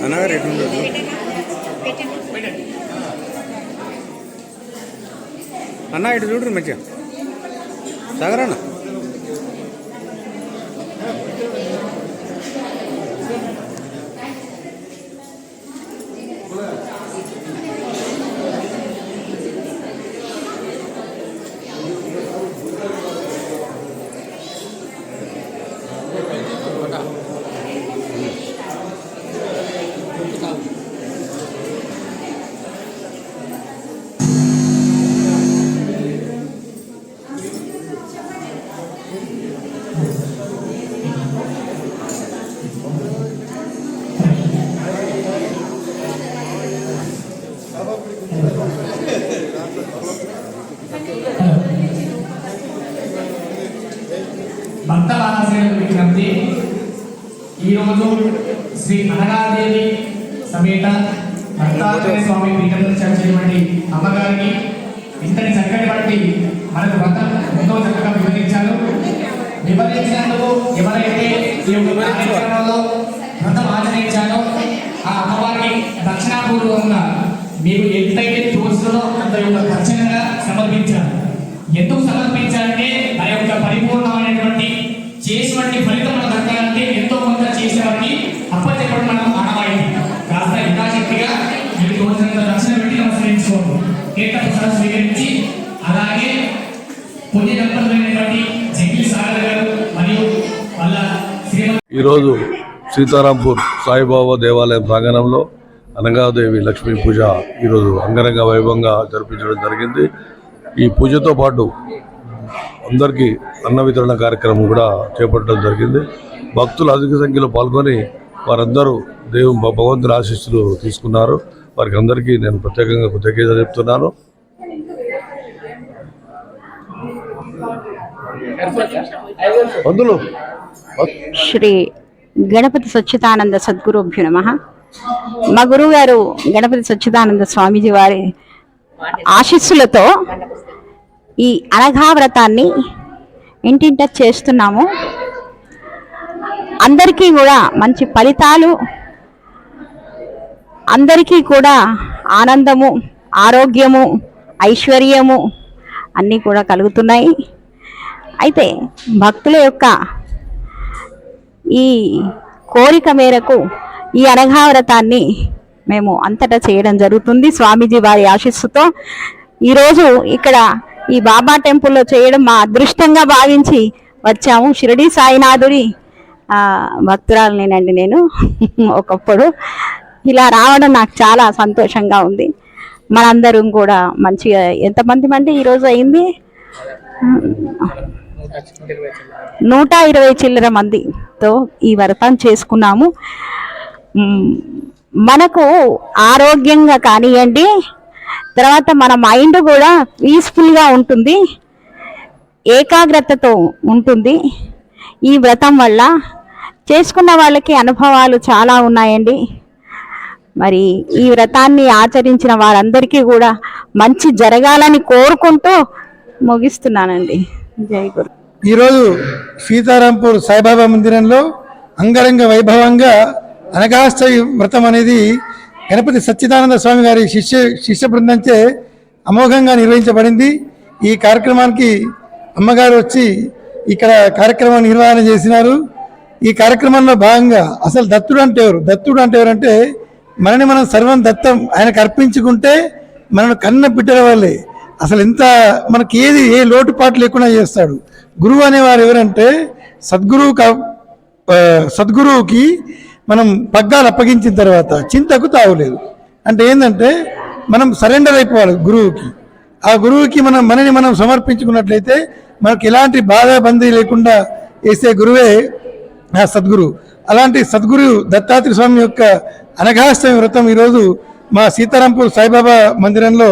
అన్నగారు అన్న ఇటు చూడరు మంచిగా సాగరన్న భక్త మహాశయులకు విజ్ఞప్తి, ఈరోజు శ్రీ అనగాదేవి సమేత దత్తాత్రేయ స్వామి పీఠంలో చేర్చినటువంటి అమ్మగారికి ఇంతటి చక్కటి బట్టి మనకు వ్రతం ఎంతో చక్కగా వివరించినందుకు ఎవరైతే ఈ కార్యక్రమంలో వ్రతం ఆచరించారో ఆ అమ్మవారికి దక్షిణాపూర్వకంగా మీకు ఎంతైతే తోచులో అంత యొక్క దక్షిణంగా సమర్పించారు. ఎందుకు సమర్పించాలంటే ఆ యొక్క పరిపూర్ణమైనటువంటి చేసినటువంటి ఫలితం మనం దక్కాలంటే ఎంతో కొంత చేసేవారికి అప్పచెప్పడం మనం ఆనవాయితీ. కాస్త యథాశక్తిగా మీకు తోచినంత దక్షిణ పెట్టి నమస్కరించుకోండి. తీర్థప్రసాదం స్వీకరించి అలాగే పుణ్య దంపతులైనటువంటి జగ్గి సాగర్ గారు మరియు వాళ్ళ ఈరోజు సీతారాంపూర్ సాయిబాబా దేవాలయం ప్రాంగణంలో అనగాదేవి లక్ష్మీ పూజ ఈరోజు అంగరంగ వైభవంగా జరిపించడం జరిగింది. ఈ పూజతో పాటు అందరికీ అన్న వితరణ కార్యక్రమం కూడా చేపట్టడం జరిగింది. భక్తులు అధిక సంఖ్యలో పాల్గొని వారందరూ భగవంతుని ఆశీస్సులు తీసుకున్నారు. వారికి అందరికీ నేను ప్రత్యేకంగా కృతజ్ఞతలు చెప్తున్నాను. శ్రీ గణపతి సచ్చిదానంద సద్గురుభ్యో నమః. మా గురువు గారు గణపతి సచ్చిదానంద స్వామీజీ వారి ఆశీస్సులతో ఈ అనఘా వ్రతాన్ని ఇంటింట చేస్తున్నాము. అందరికీ కూడా మంచి ఫలితాలు, అందరికీ కూడా ఆనందము, ఆరోగ్యము, ఐశ్వర్యము అన్నీ కూడా కలుగుతున్నాయి. అయితే భక్తుల యొక్క ఈ కోరిక మేరకు ఈ అనఘా వ్రతాన్ని మేము అంతటా చేయడం జరుగుతుంది స్వామీజీ వారి ఆశీస్సుతో. ఈరోజు ఇక్కడ ఈ బాబా టెంపుల్లో చేయడం మా అదృష్టంగా భావించి వచ్చాము. షిరిడి సాయినాథుడి భక్తురాలనేనండి నేను. ఒకప్పుడు ఇలా రావడం నాకు చాలా సంతోషంగా ఉంది. మనందరం కూడా మంచిగా ఎంతమంది అంటే ఈరోజు అయింది 120 చిల్లర మందితో ఈ వ్రతం చేసుకున్నాము. మనకు ఆరోగ్యంగా కానివ్వండి, తర్వాత మన మైండ్ కూడా పీస్ఫుల్గా ఉంటుంది, ఏకాగ్రతతో ఉంటుంది. ఈ వ్రతం వల్ల చేసుకున్న వాళ్ళకి అనుభవాలు చాలా ఉన్నాయండి. మరి ఈ వ్రతాన్ని ఆచరించిన వారందరికీ కూడా మంచి జరగాలని కోరుకుంటూ ముగిస్తున్నానండి. జై గురు. ఈరోజు సీతారాంపూర్ సాయిబాబా మందిరంలో అంగరంగ వైభవంగా అనగాష్టమి వ్రతం అనేది గణపతి సచ్చిదానంద స్వామి గారి శిష్య బృందంచే అమోఘంగా నిర్వహించబడింది. ఈ కార్యక్రమానికి అమ్మగారు వచ్చి ఇక్కడ కార్యక్రమం నిర్వహణ చేసినారు. ఈ కార్యక్రమంలో భాగంగా అసలు దత్తుడు అంటే ఎవరంటే మనని మనం సర్వం దత్తం ఆయనకు అర్పించుకుంటే మనను కన్న బిడ్డల వాళ్ళే. అసలు ఎంత మనకి ఏ లోటుపాటు లేకుండా చేస్తాడు. గురువు అనేవారు ఎవరంటే సద్గురువుకి మనం పగ్గాలు అప్పగించిన తర్వాత చింతకు తావులేదు. అంటే ఏంటంటే మనం సరెండర్ అయిపోవాలి గురువుకి. ఆ గురువుకి మనని మనం సమర్పించుకున్నట్లయితే మనకు ఎలాంటి బాధాబందీ లేకుండా వేసే గురువే ఆ సద్గురు. అలాంటి సద్గురు దత్తాత్రేయ స్వామి యొక్క అనఘాష్టమి వ్రతం ఈరోజు మా సీతారాంపూర్ సాయిబాబా మందిరంలో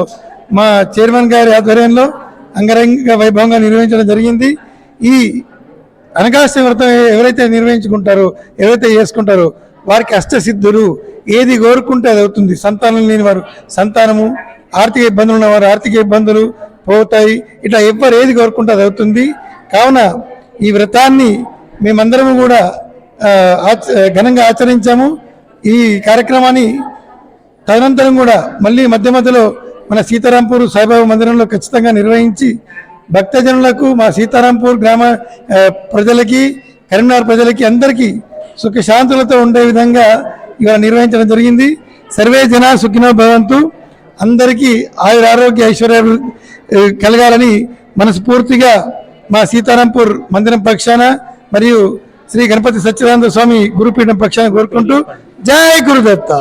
మా చైర్మన్ గారి ఆధ్వర్యంలో అంగరంగ వైభవంగా నిర్వహించడం జరిగింది. ఈ అనఘాష్టమి వ్రతం ఎవరైతే నిర్వహించుకుంటారో, ఎవరైతే చేసుకుంటారో వారికి అష్టసిద్ధులు, ఏది కోరుకుంటే అది అవుతుంది. సంతానం లేని వారు సంతానము, ఆర్థిక ఇబ్బందులు ఉన్నవారు ఆర్థిక ఇబ్బందులు పోతాయి. ఇట్లా ఎవరు ఏది కోరుకుంటే అది అవుతుంది. కావున ఈ వ్రతాన్ని మేమందరము కూడా ఘనంగా ఆచరించాము. ఈ కార్యక్రమాన్ని తదనంతరం కూడా మళ్ళీ మధ్య మధ్యలో మన సీతారాంపూర్ సాయిబాబా మందిరంలో ఖచ్చితంగా నిర్వహించి భక్తజనులకు మా సీతారాంపూర్ గ్రామ ప్రజలకి కరీంనగర్ ప్రజలకి అందరికీ సుఖశాంతులతో ఉండే విధంగా ఇవాళ నిర్వహించడం జరిగింది. సర్వే జన సుఖినో భవంతు, అందరికీ ఆయురారోగ్య ఐశ్వర్యాలు కలగాలని మనస్ఫూర్తిగా మా సీతారాంపూర్ మందిరం పక్షాన మరియు శ్రీ గణపతి సచ్చిదానంద స్వామి గురుపీఠం పక్షాన కోరుకుంటూ జై గురుదత్త.